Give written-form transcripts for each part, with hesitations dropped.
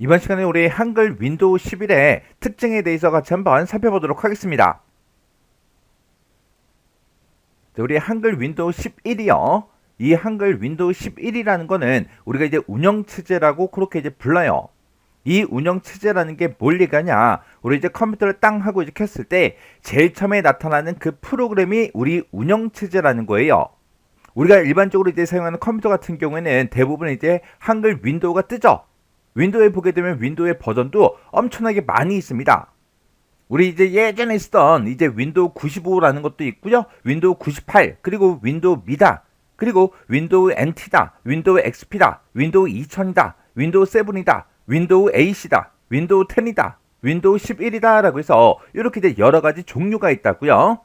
이번 시간에 우리 한글 윈도우 11의 특징에 대해서 같이 한번 살펴보도록 하겠습니다. 자, 우리 한글 윈도우 11이요. 이 한글 윈도우 11이라는 거는 우리가 이제 운영체제라고 그렇게 이제 불러요. 이 운영체제라는 게 뭘 얘기하냐? 우리 이제 컴퓨터를 땅 하고 이제 켰을 때 제일 처음에 나타나는 그 프로그램이 우리 운영체제라는 거예요. 우리가 일반적으로 이제 사용하는 컴퓨터 같은 경우에는 대부분 이제 한글 윈도우가 뜨죠. 윈도우에 보게 되면 윈도우의 버전도 엄청나게 많이 있습니다. 우리 이제 예전에 쓰던 이제 윈도우 95라는 것도 있고요. 윈도우 98, 그리고 윈도우 미다, 그리고 윈도우 NT다, 윈도우 XP다, 윈도우 2000이다, 윈도우 7이다, 윈도우 8이다, 윈도우 10이다, 윈도우 11이다 라고 해서 이렇게 이제 여러 가지 종류가 있다고요.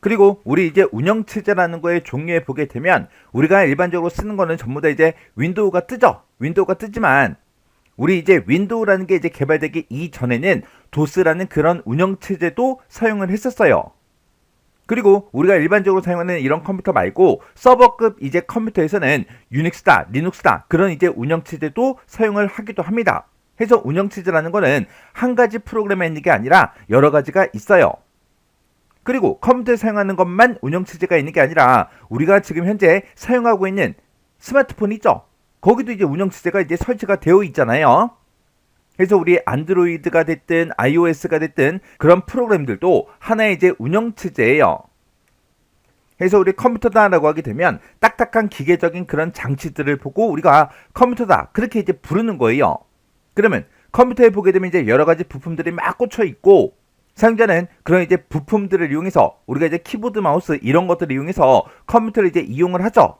그리고 우리 이제 운영체제라는 거의 종류에 보게 되면 우리가 일반적으로 쓰는 거는 전부 다 이제 윈도우가 뜨죠. 윈도우가 뜨지만 우리 이제 윈도우라는 게 이제 개발되기 이전에는 도스라는 그런 운영체제도 사용을 했었어요. 그리고 우리가 일반적으로 사용하는 이런 컴퓨터 말고 서버급 이제 컴퓨터에서는 유닉스다, 리눅스다 그런 이제 운영체제도 사용을 하기도 합니다. 해서 운영체제라는 거는 한 가지 프로그램에 있는 게 아니라 여러 가지가 있어요. 그리고 컴퓨터에 사용하는 것만 운영체제가 있는 게 아니라 우리가 지금 현재 사용하고 있는 스마트폰 있죠? 거기도 이제 운영체제가 이제 설치가 되어 있잖아요. 그래서 우리 안드로이드가 됐든 iOS가 됐든 그런 프로그램들도 하나의 이제 운영체제예요. 그래서 우리 컴퓨터다라고 하게 되면 딱딱한 기계적인 그런 장치들을 보고 우리가 컴퓨터다 그렇게 이제 부르는 거예요. 그러면 컴퓨터에 보게 되면 이제 여러 가지 부품들이 막 꽂혀 있고 사용자는 그런 이제 부품들을 이용해서 우리가 이제 키보드, 마우스 이런 것들을 이용해서 컴퓨터를 이제 이용을 하죠.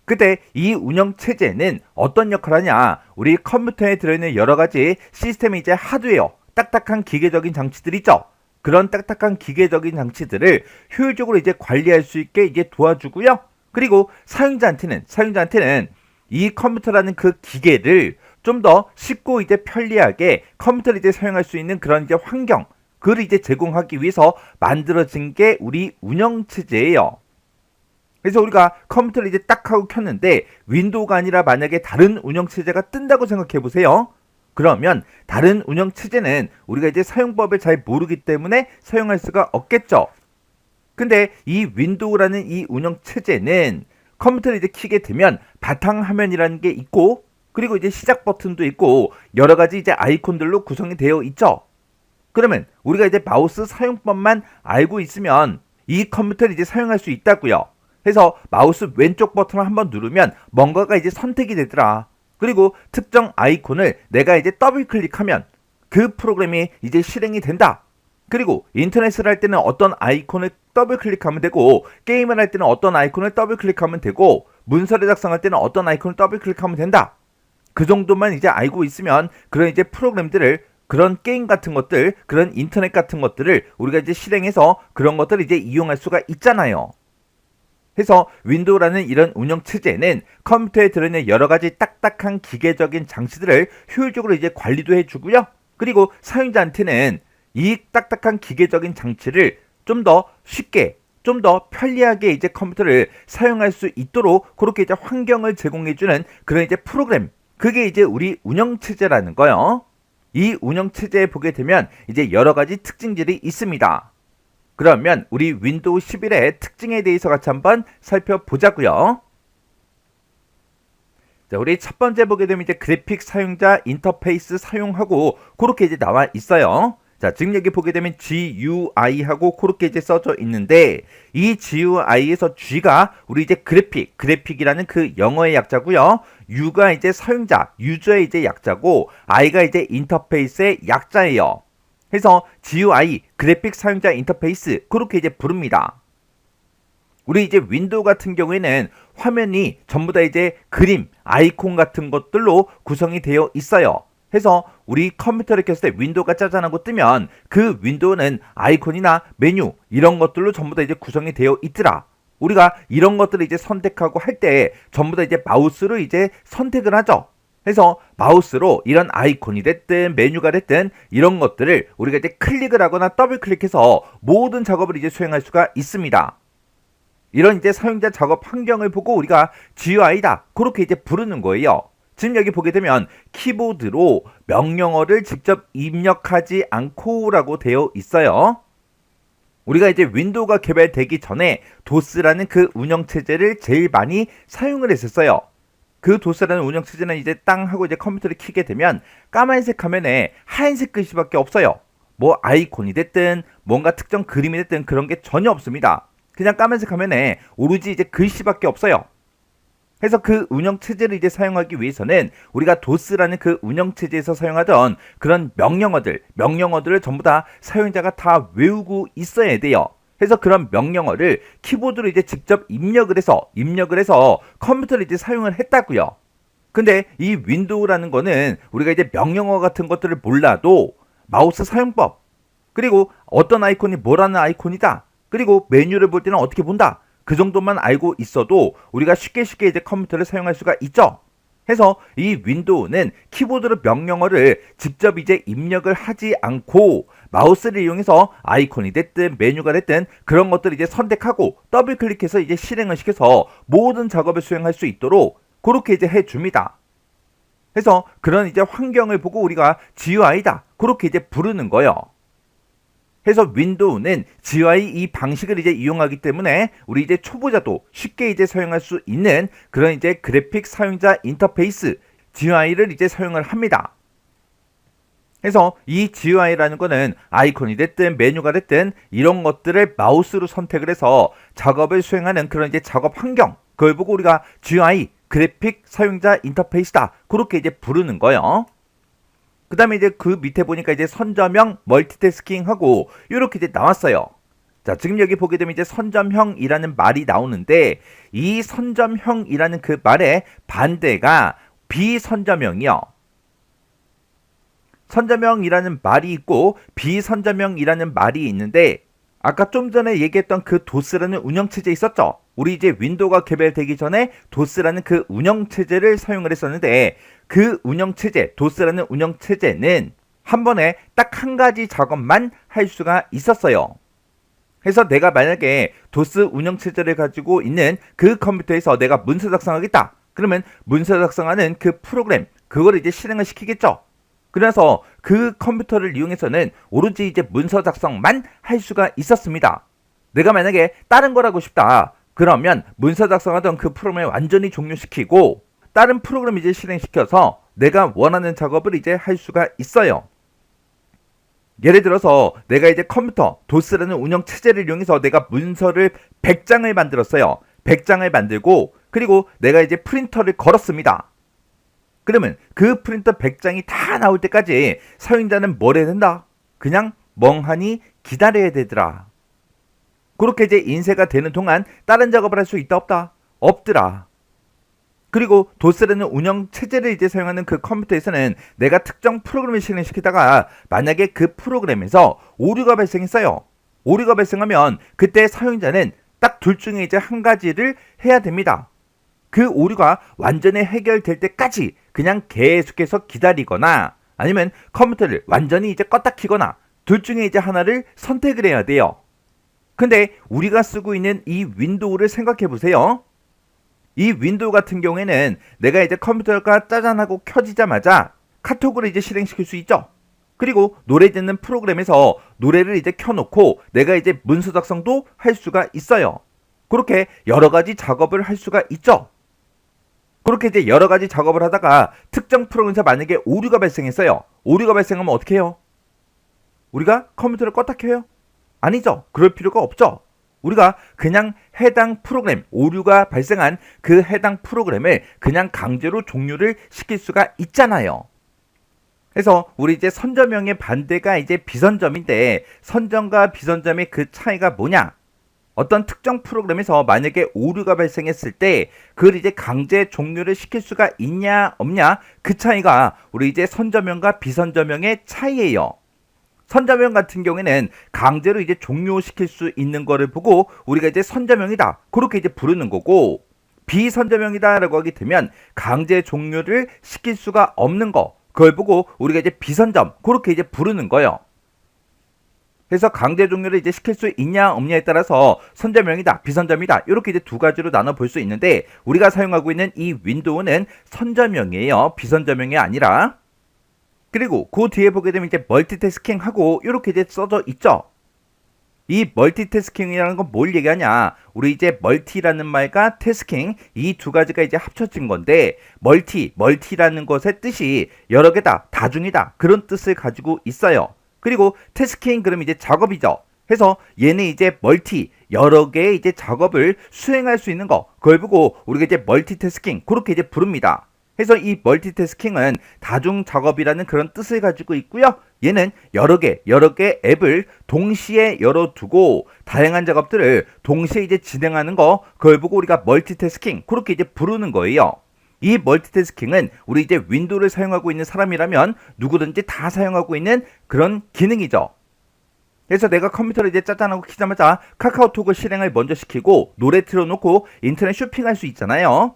그때 이 운영체제는 어떤 역할을 하냐? 우리 컴퓨터에 들어있는 여러 가지 시스템이 이제 하드웨어, 딱딱한 기계적인 장치들 있죠? 그런 딱딱한 기계적인 장치들을 효율적으로 이제 관리할 수 있게 이제 도와주고요. 그리고 사용자한테는 이 컴퓨터라는 그 기계를 좀 더 쉽고 이제 편리하게 컴퓨터를 이제 사용할 수 있는 그런 이제 환경, 그걸 이제 제공하기 위해서 만들어진 게 우리 운영체제예요. 그래서 우리가 컴퓨터를 이제 딱 하고 켰는데 윈도우가 아니라 만약에 다른 운영체제가 뜬다고 생각해 보세요. 그러면 다른 운영체제는 우리가 이제 사용법을 잘 모르기 때문에 사용할 수가 없겠죠. 근데 이 윈도우라는 이 운영체제는 컴퓨터를 이제 켜게 되면 바탕화면이라는 게 있고 그리고 이제 시작 버튼도 있고 여러 가지 이제 아이콘들로 구성이 되어 있죠. 그러면 우리가 이제 마우스 사용법만 알고 있으면 이 컴퓨터를 이제 사용할 수 있다고요. 그래서 마우스 왼쪽 버튼을 한번 누르면 뭔가가 이제 선택이 되더라. 그리고 특정 아이콘을 내가 이제 더블 클릭하면 그 프로그램이 이제 실행이 된다. 그리고 인터넷을 할 때는 어떤 아이콘을 더블 클릭하면 되고 게임을 할 때는 어떤 아이콘을 더블 클릭하면 되고 문서를 작성할 때는 어떤 아이콘을 더블 클릭하면 된다. 그 정도만 이제 알고 있으면 그런 이제 프로그램들을 그런 게임 같은 것들, 그런 인터넷 같은 것들을 우리가 이제 실행해서 그런 것들을 이제 이용할 수가 있잖아요. 해서 윈도우라는 이런 운영체제는 컴퓨터에 들어있는 여러 가지 딱딱한 기계적인 장치들을 효율적으로 이제 관리도 해주고요. 그리고 사용자한테는 이 딱딱한 기계적인 장치를 좀 더 쉽게, 좀 더 편리하게 이제 컴퓨터를 사용할 수 있도록 그렇게 이제 환경을 제공해주는 그런 이제 프로그램. 그게 이제 우리 운영체제라는 거요. 이 운영체제에 보게 되면 이제 여러 가지 특징들이 있습니다. 그러면 우리 윈도우 11의 특징에 대해서 같이 한번 살펴보자고요. 자, 우리 첫 번째 보게 되면 이제 그래픽 사용자 인터페이스 사용하고 그렇게 이제 나와 있어요. 자, 지금 여기 보게 되면 GUI하고 그렇게 이제 써져 있는데 이 GUI에서 G가 우리 이제 그래픽이라는 그 영어의 약자고요. U가 이제 사용자, 유저의 이제 약자고 I가 이제 인터페이스의 약자예요. 그래서 GUI, 그래픽 사용자 인터페이스 그렇게 이제 부릅니다. 우리 이제 윈도우 같은 경우에는 화면이 전부 다 이제 그림, 아이콘 같은 것들로 구성이 되어 있어요. 그래서 우리 컴퓨터를 켰을 때 윈도우가 짜잔하고 뜨면 그 윈도우는 아이콘이나 메뉴 이런 것들로 전부 다 이제 구성이 되어 있더라. 우리가 이런 것들을 이제 선택하고 할 때 전부 다 이제 마우스로 이제 선택을 하죠. 그래서 마우스로 이런 아이콘이 됐든 메뉴가 됐든 이런 것들을 우리가 이제 클릭을 하거나 더블 클릭해서 모든 작업을 이제 수행할 수가 있습니다. 이런 이제 사용자 작업 환경을 보고 우리가 GUI다 그렇게 이제 부르는 거예요. 지금 여기 보게 되면 키보드로 명령어를 직접 입력하지 않고라고 되어 있어요. 우리가 이제 윈도우가 개발되기 전에 도스라는 그 운영체제를 제일 많이 사용을 했었어요. 그 도스라는 운영체제는 이제 땅 하고 이제 컴퓨터를 켜게 되면 까만색 화면에 하얀색 글씨밖에 없어요. 뭐 아이콘이 됐든 뭔가 특정 그림이 됐든 그런 게 전혀 없습니다. 그냥 까만색 화면에 오로지 이제 글씨밖에 없어요. 그래서 그 운영체제를 이제 사용하기 위해서는 우리가 도스라는 그 운영체제에서 사용하던 그런 명령어들을 전부 다 사용자가 다 외우고 있어야 돼요. 그래서 그런 명령어를 키보드로 이제 직접 입력을 해서 컴퓨터를 이제 사용을 했다고요. 근데 이 윈도우라는 거는 우리가 이제 명령어 같은 것들을 몰라도 마우스 사용법, 그리고 어떤 아이콘이 뭐라는 아이콘이다, 그리고 메뉴를 볼 때는 어떻게 본다, 그 정도만 알고 있어도 우리가 쉽게 이제 컴퓨터를 사용할 수가 있죠. 해서 이 윈도우는 키보드로 명령어를 직접 이제 입력을 하지 않고 마우스를 이용해서 아이콘이 됐든 메뉴가 됐든 그런 것들을 이제 선택하고 더블 클릭해서 이제 실행을 시켜서 모든 작업을 수행할 수 있도록 그렇게 이제 해줍니다. 그래서 그런 이제 환경을 보고 우리가 GUI다 그렇게 이제 부르는 거예요. 그래서 윈도우는 GUI 이 방식을 이제 이용하기 때문에 우리 이제 초보자도 쉽게 이제 사용할 수 있는 그런 이제 그래픽 사용자 인터페이스 GUI를 이제 사용을 합니다. 그래서 이 GUI라는 거는 아이콘이 됐든 메뉴가 됐든 이런 것들을 마우스로 선택을 해서 작업을 수행하는 그런 이제 작업 환경, 그걸 보고 우리가 GUI 그래픽 사용자 인터페이스다 그렇게 이제 부르는 거예요. 그 다음에 이제 그 밑에 보니까 이제 선점형 멀티태스킹하고 이렇게 이제 나왔어요. 자, 지금 여기 보게 되면 이제 선점형이라는 말이 나오는데 이 선점형이라는 그 말의 반대가 비선점형이요. 선점형이라는 말이 있고 비선점형이라는 말이 있는데 아까 좀 전에 얘기했던 그 도스라는 운영체제 있었죠? 우리 이제 윈도우가 개발되기 전에 도스라는 그 운영체제를 사용을 했었는데 그 운영체제, 도스라는 운영체제는 한 번에 딱 한 가지 작업만 할 수가 있었어요. 그래서 내가 만약에 도스 운영체제를 가지고 있는 그 컴퓨터에서 내가 문서 작성하겠다. 그러면 문서 작성하는 그 프로그램, 그걸 이제 실행을 시키겠죠. 그래서 그 컴퓨터를 이용해서는 오로지 이제 문서 작성만 할 수가 있었습니다. 내가 만약에 다른 걸 하고 싶다. 그러면 문서 작성하던 그 프로그램을 완전히 종료시키고 다른 프로그램 이제 실행시켜서 내가 원하는 작업을 이제 할 수가 있어요. 예를 들어서 내가 이제 컴퓨터 도스라는 운영 체제를 이용해서 내가 문서를 100장을 만들었어요. 100장을 만들고 그리고 내가 이제 프린터를 걸었습니다. 그러면 그 프린터 100장이 다 나올 때까지 사용자는 뭘 해야 된다? 그냥 멍하니 기다려야 되더라. 그렇게 이제 인쇄가 되는 동안 다른 작업을 할 수 있다 없다? 없더라. 그리고 도스라는 운영 체제를 이제 사용하는 그 컴퓨터에서는 내가 특정 프로그램을 실행시키다가 만약에 그 프로그램에서 오류가 발생했어요. 오류가 발생하면 그때 사용자는 딱 둘 중에 이제 한 가지를 해야 됩니다. 그 오류가 완전히 해결될 때까지 그냥 계속해서 기다리거나 아니면 컴퓨터를 완전히 이제 껐다 키거나 둘 중에 이제 하나를 선택을 해야 돼요. 근데 우리가 쓰고 있는 이 윈도우를 생각해 보세요. 이 윈도우 같은 경우에는 내가 이제 컴퓨터가 짜잔하고 켜지자마자 카톡을 이제 실행시킬 수 있죠. 그리고 노래 듣는 프로그램에서 노래를 이제 켜놓고 내가 이제 문서 작성도 할 수가 있어요. 그렇게 여러 가지 작업을 할 수가 있죠. 그렇게 이제 여러 가지 작업을 하다가 특정 프로그램에서 만약에 오류가 발생했어요. 오류가 발생하면 어떻게 해요? 우리가 컴퓨터를 껐다 켜요? 아니죠. 그럴 필요가 없죠. 우리가 그냥 해당 프로그램, 오류가 발생한 그 해당 프로그램을 그냥 강제로 종료를 시킬 수가 있잖아요. 그래서 우리 이제 선점형의 반대가 이제 비선점인데 선점과 비선점의 그 차이가 뭐냐? 어떤 특정 프로그램에서 만약에 오류가 발생했을 때 그걸 이제 강제 종료를 시킬 수가 있냐 없냐 그 차이가 우리 이제 선점형과 비선점형의 차이예요. 선점형 같은 경우에는 강제로 이제 종료시킬 수 있는 거를 보고 우리가 이제 선점형이다 그렇게 이제 부르는 거고 비선점형이다 라고 하게 되면 강제 종료를 시킬 수가 없는 거 그걸 보고 우리가 이제 비선점 그렇게 이제 부르는 거예요. 해서 강제 종료를 이제 시킬 수 있냐 없냐에 따라서 선점형이다, 비선점이다 이렇게 이제 두 가지로 나눠 볼 수 있는데 우리가 사용하고 있는 이 윈도우는 선점형이에요. 비선점형이 아니라. 그리고 그 뒤에 보게 되면 이제 멀티태스킹하고 이렇게 이제 써져 있죠. 이 멀티태스킹이라는 건 뭘 얘기하냐? 우리 이제 멀티라는 말과 태스킹 이 두 가지가 이제 합쳐진 건데 멀티라는 것의 뜻이 여러 개다, 다중이다 그런 뜻을 가지고 있어요. 그리고 태스킹 그럼 이제 작업이죠. 해서 얘는 이제 멀티 여러 개의 이제 작업을 수행할 수 있는 거 그걸 보고 우리가 이제 멀티태스킹 그렇게 이제 부릅니다. 해서 이 멀티태스킹은 다중 작업이라는 그런 뜻을 가지고 있고요. 얘는 여러 개 앱을 동시에 열어두고 다양한 작업들을 동시에 이제 진행하는 거 그걸 보고 우리가 멀티태스킹 그렇게 이제 부르는 거예요. 이 멀티태스킹은 우리 이제 윈도우를 사용하고 있는 사람이라면 누구든지 다 사용하고 있는 그런 기능이죠. 그래서 내가 컴퓨터를 이제 짜잔하고 키자마자 카카오톡을 실행을 먼저 시키고 노래 틀어놓고 인터넷 쇼핑할 수 있잖아요.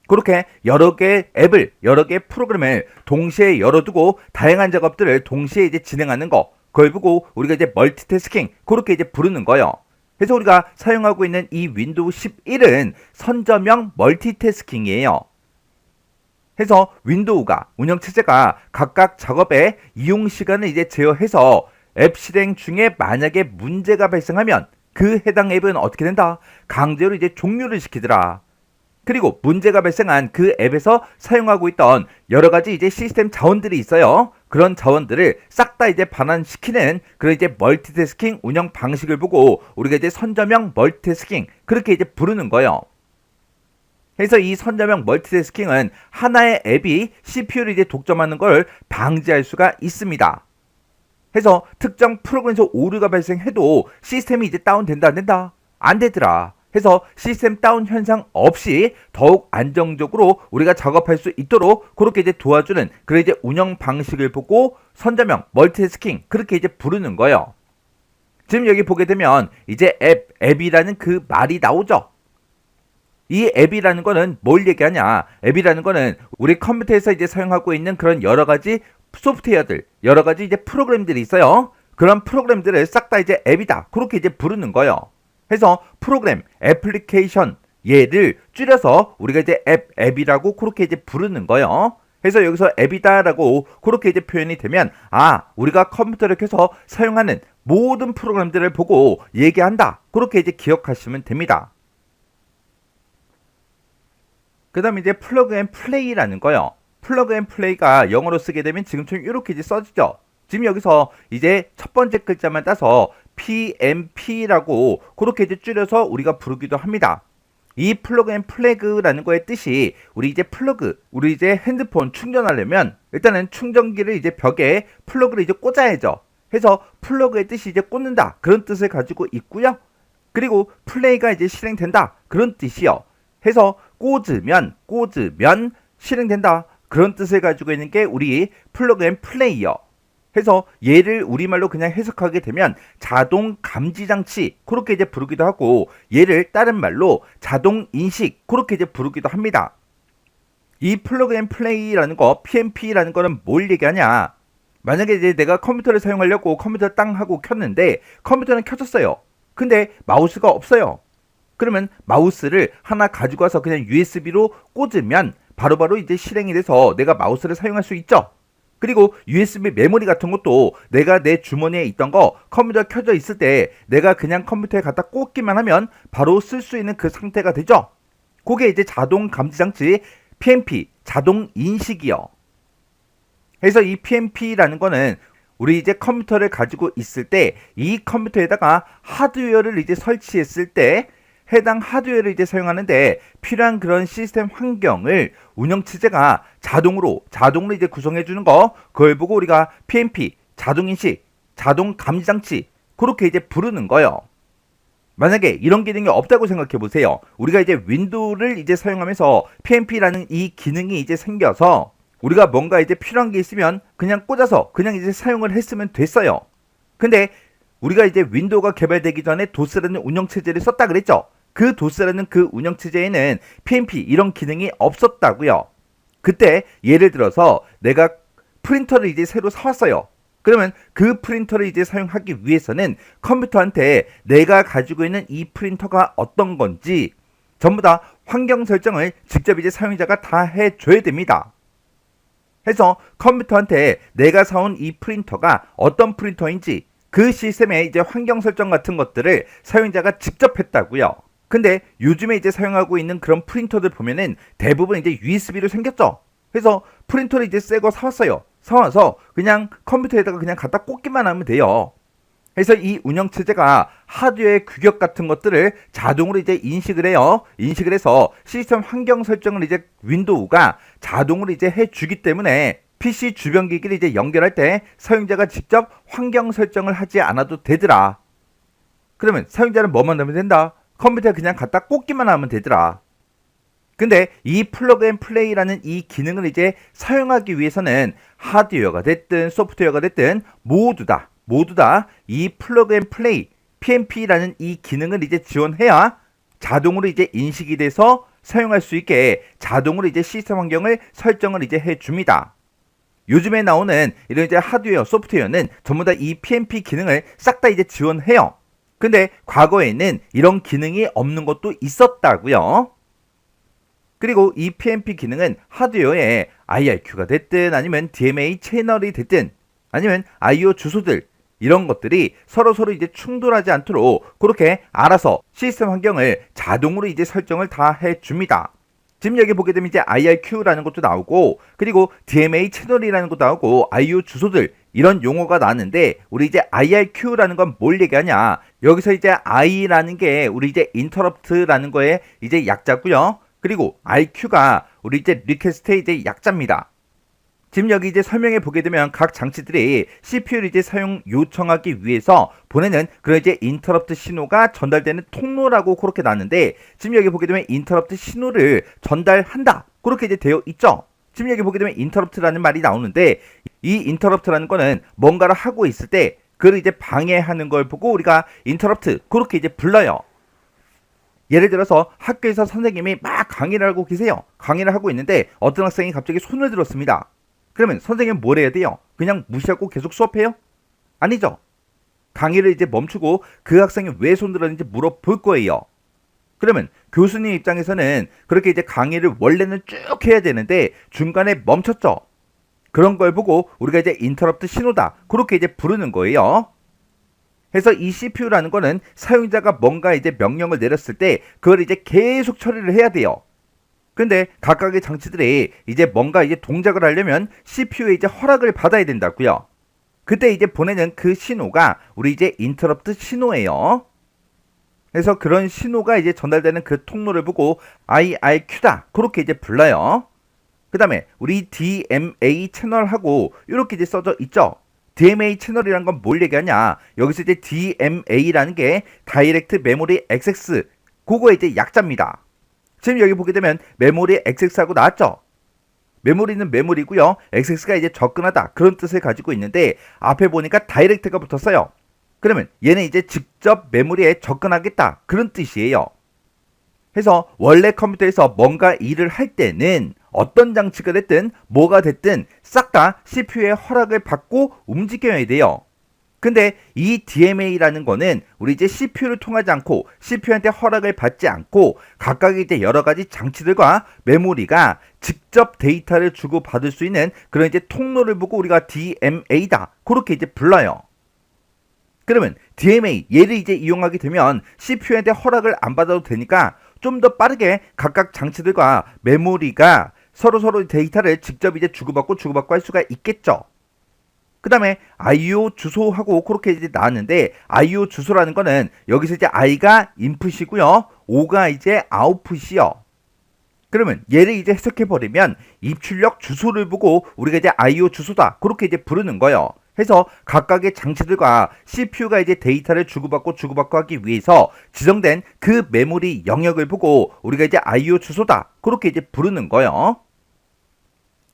그렇게 여러 개의 앱을 여러 개의 프로그램을 동시에 열어두고 다양한 작업들을 동시에 이제 진행하는 거 그걸 보고 우리가 이제 멀티태스킹 그렇게 이제 부르는 거예요. 그래서 우리가 사용하고 있는 이 윈도우 11은 선점형 멀티태스킹이에요. 해서 윈도우가 운영체제가 각각 작업의 이용 시간을 이제 제어해서 앱 실행 중에 만약에 문제가 발생하면 그 해당 앱은 어떻게 된다? 강제로 이제 종료를 시키더라. 그리고 문제가 발생한 그 앱에서 사용하고 있던 여러 가지 이제 시스템 자원들이 있어요. 그런 자원들을 싹 다 이제 반환시키는 그런 이제 멀티태스킹 운영 방식을 보고 우리가 이제 선점형 멀티태스킹 그렇게 이제 부르는 거예요. 그래서 이 선점형 멀티태스킹은 하나의 앱이 CPU를 이제 독점하는 걸 방지할 수가 있습니다. 해서 특정 프로그램에서 오류가 발생해도 시스템이 이제 다운된다 안 된다? 안 되더라. 해서 시스템 다운 현상 없이 더욱 안정적으로 우리가 작업할 수 있도록 그렇게 이제 도와주는 그런 이제 운영 방식을 보고 선점형 멀티태스킹 그렇게 이제 부르는 거예요. 지금 여기 보게 되면 이제 앱이라는 그 말이 나오죠. 이 앱이라는 거는 뭘 얘기하냐? 앱이라는 거는 우리 컴퓨터에서 이제 사용하고 있는 그런 여러 가지 소프트웨어들, 여러 가지 이제 프로그램들이 있어요. 그런 프로그램들을 싹 다 이제 앱이다. 그렇게 이제 부르는 거예요. 해서 프로그램, 애플리케이션 얘를 줄여서 우리가 이제 앱이라고 그렇게 이제 부르는 거예요. 그래서 여기서 앱이다라고 그렇게 이제 표현이 되면 우리가 컴퓨터를 켜서 사용하는 모든 프로그램들을 보고 얘기한다. 그렇게 이제 기억하시면 됩니다. 그 다음에 이제 플러그 앤 플레이라는 거요. 플러그 앤 플레이가 영어로 쓰게 되면 지금처럼 이렇게 이제 써지죠. 지금 여기서 이제 첫 번째 글자만 따서 PMP라고 그렇게 이제 줄여서 우리가 부르기도 합니다. 이 플러그 앤 플래그라는 거의 뜻이 우리 이제 우리 이제 핸드폰 충전하려면 일단은 충전기를 이제 벽에 플러그를 이제 꽂아야죠. 해서 플러그의 뜻이 이제 꽂는다 그런 뜻을 가지고 있고요. 그리고 플레이가 이제 실행된다 그런 뜻이요. 해서 꽂으면 실행된다 그런 뜻을 가지고 있는 게 우리 플러그 앤 플레이요. 해서 얘를 우리말로 그냥 해석하게 되면 자동 감지 장치 그렇게 이제 부르기도 하고 얘를 다른 말로 자동 인식 그렇게 이제 부르기도 합니다. 이 플러그 앤 플레이라는 거 PMP라는 거는 뭘 얘기하냐? 만약에 이제 내가 컴퓨터를 사용하려고 컴퓨터 땅 하고 켰는데 컴퓨터는 켜졌어요. 근데 마우스가 없어요. 그러면 마우스를 하나 가지고 와서 그냥 USB로 꽂으면 바로바로 이제 실행이 돼서 내가 마우스를 사용할 수 있죠. 그리고 USB 메모리 같은 것도 내가 내 주머니에 있던 거 컴퓨터 켜져 있을 때 내가 그냥 컴퓨터에 갖다 꽂기만 하면 바로 쓸 수 있는 그 상태가 되죠. 그게 이제 자동 감지 장치 PMP 자동 인식이요. 그래서 이 PMP라는 거는 우리 이제 컴퓨터를 가지고 있을 때 이 컴퓨터에다가 하드웨어를 이제 설치했을 때 해당 하드웨어를 이제 사용하는데 필요한 그런 시스템 환경을 운영체제가 자동으로 이제 구성해 주는 거 그걸 보고 우리가 PMP 자동인식 자동 감지장치 그렇게 이제 부르는 거예요. 만약에 이런 기능이 없다고 생각해 보세요. 우리가 이제 윈도우를 이제 사용하면서 PMP라는 이 기능이 이제 생겨서 우리가 뭔가 이제 필요한 게 있으면 그냥 꽂아서 그냥 이제 사용을 했으면 됐어요. 근데 우리가 이제 윈도우가 개발되기 전에 도스라는 운영체제를 썼다 그랬죠. 그 도스라는 그 운영체제에는 PMP 이런 기능이 없었다고요. 그때 예를 들어서 내가 프린터를 이제 새로 사왔어요. 그러면 그 프린터를 이제 사용하기 위해서는 컴퓨터한테 내가 가지고 있는 이 프린터가 어떤 건지 전부 다 환경 설정을 직접 이제 사용자가 다 해줘야 됩니다. 해서 컴퓨터한테 내가 사온 이 프린터가 어떤 프린터인지 그 시스템의 이제 환경 설정 같은 것들을 사용자가 직접 했다고요. 근데 요즘에 이제 사용하고 있는 그런 프린터들 보면은 대부분 이제 USB로 생겼죠. 그래서 프린터를 이제 새 거 사왔어요. 사와서 그냥 컴퓨터에다가 그냥 갖다 꽂기만 하면 돼요. 그래서 이 운영체제가 하드웨어의 규격 같은 것들을 자동으로 이제 인식을 해요. 인식을 해서 시스템 환경 설정을 이제 윈도우가 자동으로 이제 해주기 때문에 PC 주변 기기를 이제 연결할 때 사용자가 직접 환경 설정을 하지 않아도 되더라. 그러면 사용자는 뭐만 하면 된다? 컴퓨터에 그냥 갖다 꽂기만 하면 되더라. 근데 이 플러그 앤 플레이라는 이 기능을 이제 사용하기 위해서는 하드웨어가 됐든 소프트웨어가 됐든 모두 다 이 플러그 앤 플레이 PNP라는 이 기능을 이제 지원해야 자동으로 이제 인식이 돼서 사용할 수 있게 자동으로 이제 시스템 환경을 설정을 이제 해줍니다. 요즘에 나오는 이런 이제 하드웨어, 소프트웨어는 전부 다 이 PNP 기능을 싹 다 이제 지원해요. 근데 과거에는 이런 기능이 없는 것도 있었다고요. 그리고 이 PNP 기능은 하드웨어에 IRQ가 됐든 아니면 DMA 채널이 됐든 아니면 IO 주소들 이런 것들이 서로 이제 충돌하지 않도록 그렇게 알아서 시스템 환경을 자동으로 이제 설정을 다 해줍니다. 지금 여기 보게 되면 이제 IRQ라는 것도 나오고 그리고 DMA 채널이라는 것도 나오고 IO 주소들 이런 용어가 나왔는데 우리 이제 IRQ라는 건 뭘 얘기하냐? 여기서 이제 I라는 게 우리 이제 interrupt라는 거에 이제 약자고요. 그리고 RQ가 우리 이제 리퀘스트의 이제 약자입니다. 지금 여기 이제 설명해 보게 되면 각 장치들이 CPU를 이제 사용 요청하기 위해서 보내는 그런 이제 인터럽트 신호가 전달되는 통로라고 그렇게 나왔는데 지금 여기 보게 되면 인터럽트 신호를 전달한다 그렇게 이제 되어 있죠. 지금 여기 보게 되면 인터럽트라는 말이 나오는데 이 인터럽트라는 거는 뭔가를 하고 있을 때 그걸 이제 방해하는 걸 보고 우리가 인터럽트 그렇게 이제 불러요. 예를 들어서 학교에서 선생님이 막 강의를 하고 계세요. 강의를 하고 있는데 어떤 학생이 갑자기 손을 들었습니다. 그러면 선생님은 뭘 해야 돼요? 그냥 무시하고 계속 수업해요? 아니죠. 강의를 이제 멈추고 그 학생이 왜 손 들었는지 물어볼 거예요. 그러면 교수님 입장에서는 그렇게 이제 강의를 원래는 쭉 해야 되는데 중간에 멈췄죠. 그런 걸 보고 우리가 이제 인터럽트 신호다 그렇게 이제 부르는 거예요. 그래서 이 CPU라는 거는 사용자가 뭔가 이제 명령을 내렸을 때 그걸 이제 계속 처리를 해야 돼요. 근데 각각의 장치들이 이제 뭔가 이제 동작을 하려면 CPU에 이제 허락을 받아야 된다고요. 그때 이제 보내는 그 신호가 우리 이제 인터럽트 신호예요. 그래서 그런 신호가 이제 전달되는 그 통로를 보고 IRQ다 그렇게 이제 불러요. 그 다음에 우리 DMA 채널하고 이렇게 이제 써져 있죠. DMA 채널이란 건 뭘 얘기하냐? 여기서 이제 DMA라는 게 다이렉트 메모리 액세스 그거의 이제 약자입니다. 지금 여기 보게 되면 메모리 액세스하고 나왔죠? 메모리는 메모리고요. 액세스가 이제 접근하다 그런 뜻을 가지고 있는데 앞에 보니까 다이렉트가 붙었어요. 그러면 얘는 이제 직접 메모리에 접근하겠다 그런 뜻이에요. 그래서 원래 컴퓨터에서 뭔가 일을 할 때는 어떤 장치가 됐든 뭐가 됐든 싹 다 CPU의 허락을 받고 움직여야 돼요. 근데 이 DMA라는 거는 우리 이제 CPU를 통하지 않고 CPU한테 허락을 받지 않고 각각의 이제 여러 가지 장치들과 메모리가 직접 데이터를 주고 받을 수 있는 그런 이제 통로를 보고 우리가 DMA다 그렇게 이제 불러요. 그러면 DMA 얘를 이제 이용하게 되면 CPU한테 허락을 안 받아도 되니까 좀 더 빠르게 각각 장치들과 메모리가 서로 데이터를 직접 이제 주고받고 할 수가 있겠죠. 그 다음에 IO 주소하고 그렇게 이제 나왔는데 IO 주소라는 거는 여기서 이제 I가 인풋이고요. O가 이제 아웃풋이요. 그러면 얘를 이제 해석해버리면 입출력 주소를 보고 우리가 이제 IO 주소다 그렇게 이제 부르는 거예요. 해서 각각의 장치들과 CPU가 이제 데이터를 주고받고 하기 위해서 지정된 그 메모리 영역을 보고 우리가 이제 IO 주소다 그렇게 이제 부르는 거예요.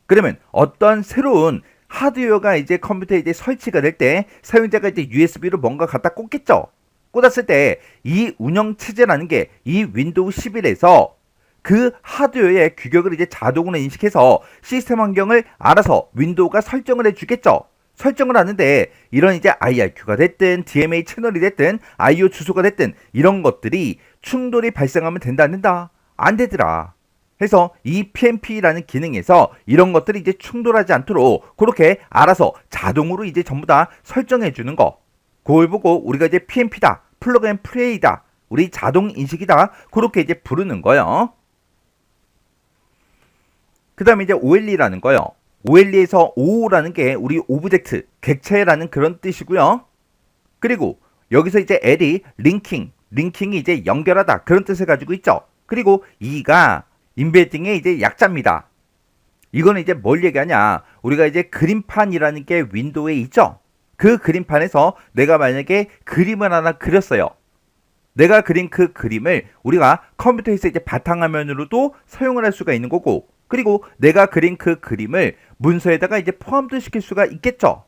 그러면 어떤 새로운 하드웨어가 이제 컴퓨터에 이제 설치가 될 때 사용자가 이제 USB로 뭔가 갖다 꽂겠죠. 꽂았을 때 이 운영체제라는 게 이 윈도우 11에서 그 하드웨어의 규격을 이제 자동으로 인식해서 시스템 환경을 알아서 윈도우가 설정을 해주겠죠. 설정을 하는데 이런 이제 IRQ가 됐든 DMA 채널이 됐든 IO 주소가 됐든 이런 것들이 충돌이 발생하면 된다 안 된다? 안 되더라. 해서 이 PMP라는 기능에서 이런 것들이 이제 충돌하지 않도록 그렇게 알아서 자동으로 이제 전부 다 설정해 주는 거. 그걸 보고 우리가 이제 PMP다, 플러그 앤 플레이다, 우리 자동 인식이다 그렇게 이제 부르는 거요. 그 다음에 이제 OLE라는 거요. OLE에서 O라는 게 우리 오브젝트, 객체라는 그런 뜻이고요. 그리고 여기서 이제 L이 링킹이 이제 연결하다 그런 뜻을 가지고 있죠. 그리고 E가 인베딩의 이제 약자입니다. 이거는 이제 뭘 얘기하냐? 우리가 이제 그림판이라는 게 윈도우에 있죠. 그 그림판에서 내가 만약에 그림을 하나 그렸어요. 내가 그린 그 그림을 우리가 컴퓨터에서 이제 바탕화면으로도 사용을 할 수가 있는 거고, 그리고 내가 그린 그 그림을 문서에다가 이제 포함도 시킬 수가 있겠죠.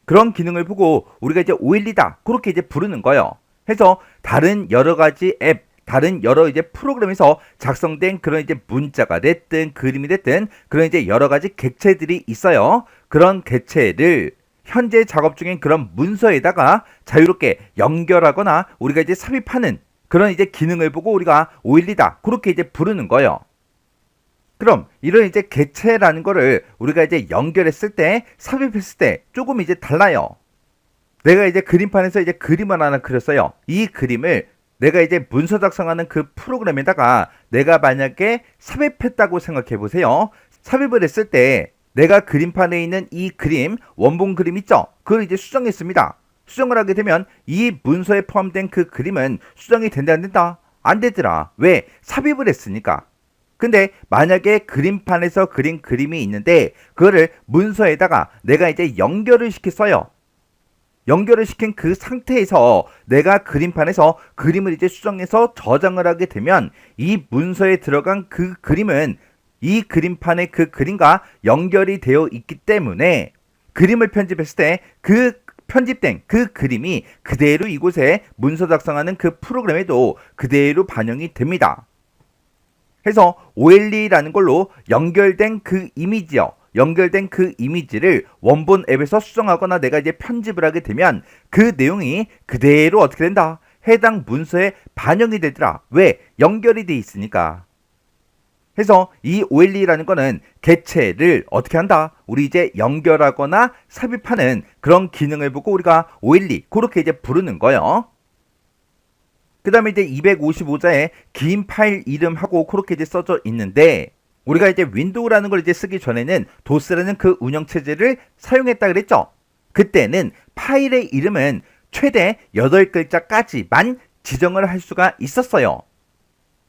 그런 기능을 보고 우리가 이제 OLE다 그렇게 이제 부르는 거예요. 해서 다른 여러 가지 앱, 다른 여러 이제 프로그램에서 작성된 그런 이제 문자가 됐든 그림이 됐든 그런 이제 여러 가지 객체들이 있어요. 그런 객체를 현재 작업 중인 그런 문서에다가 자유롭게 연결하거나 우리가 이제 삽입하는 그런 이제 기능을 보고 우리가 OLE다 그렇게 이제 부르는 거예요. 그럼 이런 이제 객체라는 거를 우리가 이제 연결했을 때, 삽입했을 때 조금 이제 달라요. 내가 이제 그림판에서 이제 그림을 하나 그렸어요. 이 그림을 내가 이제 문서 작성하는 그 프로그램에다가 내가 만약에 삽입했다고 생각해 보세요. 삽입을 했을 때 내가 그림판에 있는 이 그림, 원본 그림 있죠? 그걸 이제 수정했습니다. 수정을 하게 되면 이 문서에 포함된 그 그림은 수정이 된다 안 된다? 안 되더라. 왜? 삽입을 했으니까. 근데 만약에 그림판에서 그린 그림이 있는데 그거를 문서에다가 내가 이제 연결을 시켰어요. 연결을 시킨 그 상태에서 내가 그림판에서 그림을 이제 수정해서 저장을 하게 되면 이 문서에 들어간 그 그림은 이 그림판의 그 그림과 연결이 되어 있기 때문에 그림을 편집했을 때 그 편집된 그 그림이 그대로 이곳에 문서 작성하는 그 프로그램에도 그대로 반영이 됩니다. 해서 OLE라는 걸로 연결된 그 이미지요. 연결된 그 이미지를 원본 앱에서 수정하거나 내가 이제 편집을 하게 되면 그 내용이 그대로 어떻게 된다? 해당 문서에 반영이 되더라. 왜? 연결이 돼 있으니까. 해서 이 OLE라는 거는 객체를 어떻게 한다? 우리 이제 연결하거나 삽입하는 그런 기능을 보고 우리가 OLE 그렇게 이제 부르는 거예요. 그 다음에 이제 255자에 긴 파일 이름하고 그렇게 이제 써져 있는데 우리가 이제 윈도우라는 걸 이제 쓰기 전에는 도스라는 그 운영체제를 사용했다 그랬죠. 그때는 파일의 이름은 최대 8글자까지만 지정을 할 수가 있었어요.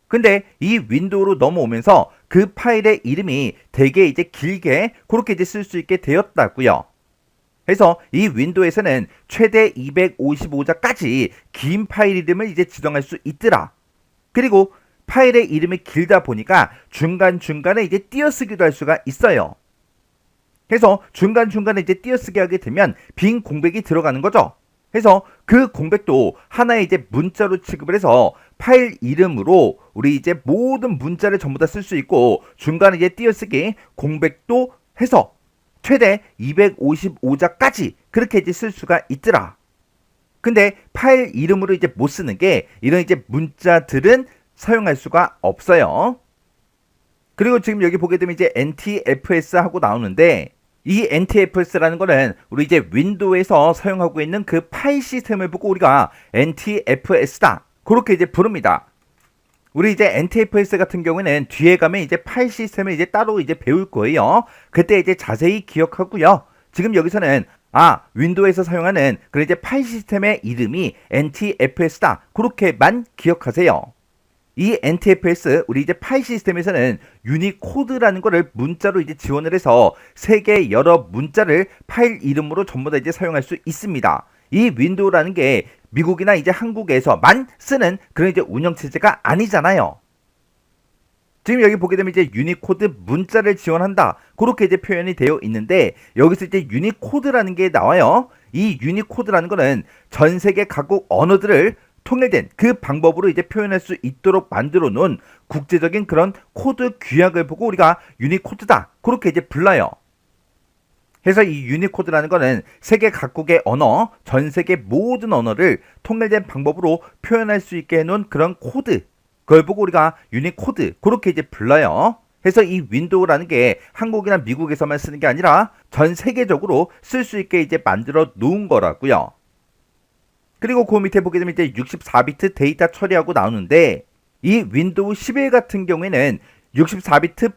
근데 이 윈도우로 넘어오면서 그 파일의 이름이 되게 이제 길게 그렇게 이제 쓸 수 있게 되었다고요. 그래서 이 윈도우에서는 최대 255자까지 긴 파일 이름을 이제 지정할 수 있더라. 그리고 파일의 이름이 길다 보니까 중간중간에 이제 띄어쓰기도 할 수가 있어요. 그래서 중간중간에 이제 띄어쓰기 하게 되면 빈 공백이 들어가는 거죠. 그래서 그 공백도 하나의 이제 문자로 취급을 해서 파일 이름으로 우리 이제 모든 문자를 전부 다 쓸 수 있고 중간에 이제 띄어쓰기 공백도 해서 최대 255자까지 그렇게 이제 쓸 수가 있더라. 근데 파일 이름으로 이제 못 쓰는 게 이런 이제 문자들은 사용할 수가 없어요. 그리고 지금 여기 보게 되면 이제 NTFS 하고 나오는데 이 NTFS라는 거는 우리 이제 윈도우에서 사용하고 있는 그 파일 시스템을 보고 우리가 NTFS다 그렇게 이제 부릅니다. 우리 이제 NTFS 같은 경우에는 뒤에 가면 이제 파일 시스템을 이제 따로 이제 배울 거예요. 그때 이제 자세히 기억하고요. 지금 여기서는 윈도우에서 사용하는 그런 이제 파일 시스템의 이름이 NTFS다 그렇게만 기억하세요. 이 NTFS 우리 이제 파일 시스템에서는 유니코드라는 거를 문자로 이제 지원을 해서 세계 여러 문자를 파일 이름으로 전부 다 이제 사용할 수 있습니다. 이 윈도우라는 게 미국이나 이제 한국에서만 쓰는 그런 이제 운영체제가 아니잖아요. 지금 여기 보게 되면 이제 유니코드 문자를 지원한다 그렇게 이제 표현이 되어 있는데 여기서 이제 유니코드라는 게 나와요. 이 유니코드라는 거는 전 세계 각국 언어들을 통일된 그 방법으로 이제 표현할 수 있도록 만들어 놓은 국제적인 그런 코드 규약을 보고 우리가 유니코드다 그렇게 이제 불러요. 해서 이 유니코드라는 거는 세계 각국의 언어, 전 세계 모든 언어를 통일된 방법으로 표현할 수 있게 해놓은 그런 코드. 그걸 보고 우리가 유니코드 그렇게 이제 불러요. 해서 이 윈도우라는 게 한국이나 미국에서만 쓰는 게 아니라 전 세계적으로 쓸 수 있게 이제 만들어 놓은 거라고요. 그리고 그 밑에 보게 되면 이제 64비트 데이터 처리하고 나오는데 이 윈도우 11 같은 경우에는 64비트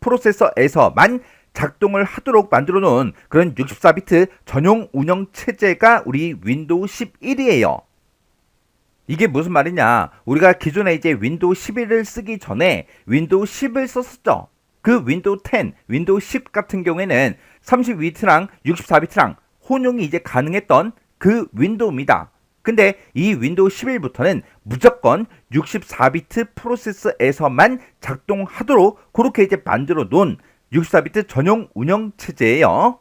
프로세서에서만 작동을 하도록 만들어 놓은 그런 64비트 전용 운영 체제가 우리 윈도우 11이에요. 이게 무슨 말이냐? 우리가 기존에 이제 윈도우 11을 쓰기 전에 윈도우 10을 썼었죠. 그 윈도우 10, 윈도우 10 같은 경우에는 32비트랑 64비트랑 혼용이 이제 가능했던 그 윈도우입니다. 근데 이 윈도우 11부터는 무조건 64비트 프로세서에서만 작동하도록 그렇게 이제 만들어 놓은 64비트 전용 운영 체제예요.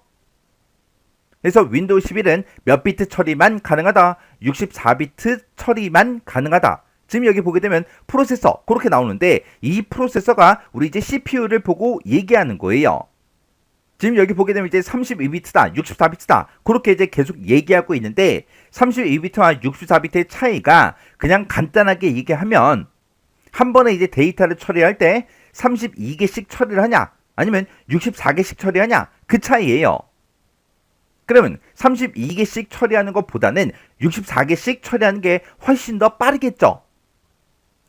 그래서 윈도우 11은 몇 비트 처리만 가능하다. 64비트 처리만 가능하다. 지금 여기 보게 되면 프로세서 그렇게 나오는데 이 프로세서가 우리 이제 CPU를 보고 얘기하는 거예요. 지금 여기 보게 되면 이제 32비트다, 64비트다 그렇게 이제 계속 얘기하고 있는데 32비트와 64비트의 차이가 그냥 간단하게 얘기하면 한 번에 이제 데이터를 처리할 때 32개씩 처리를 하냐 아니면 64개씩 처리하냐 그 차이예요. 그러면 32개씩 처리하는 것보다는 64개씩 처리하는 게 훨씬 더 빠르겠죠.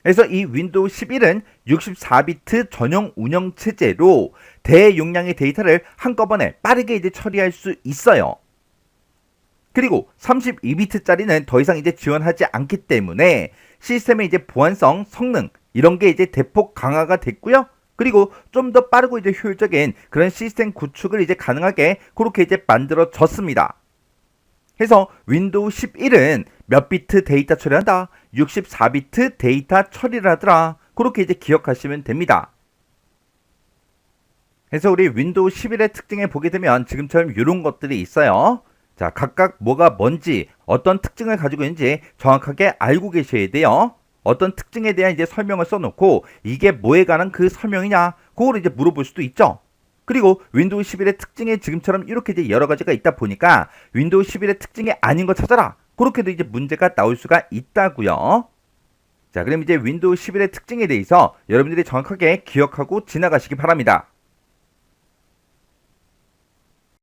그래서 이 윈도우 11은 64비트 전용 운영 체제로 대용량의 데이터를 한꺼번에 빠르게 이제 처리할 수 있어요. 그리고 32비트짜리는 더 이상 이제 지원하지 않기 때문에 시스템의 이제 보안성, 성능 이런 게 이제 대폭 강화가 됐고요. 그리고 좀 더 빠르고 이제 효율적인 그런 시스템 구축을 이제 가능하게 그렇게 이제 만들어졌습니다. 그래서 윈도우 11은 몇 비트 데이터 처리한다? 64비트 데이터 처리를 하더라. 그렇게 이제 기억하시면 됩니다. 그래서 우리 윈도우 11의 특징에 보게 되면 지금처럼 이런 것들이 있어요. 자, 각각 뭐가 뭔지 어떤 특징을 가지고 있는지 정확하게 알고 계셔야 돼요. 어떤 특징에 대한 이제 설명을 써놓고 이게 뭐에 관한 그 설명이냐 그걸 이제 물어볼 수도 있죠. 그리고 윈도우 11의 특징에 지금처럼 이렇게 이제 여러 가지가 있다 보니까 윈도우 11의 특징이 아닌 거 찾아라 그렇게도 이제 문제가 나올 수가 있다고요. 자, 그럼 이제 윈도우 11의 특징에 대해서 여러분들이 정확하게 기억하고 지나가시기 바랍니다.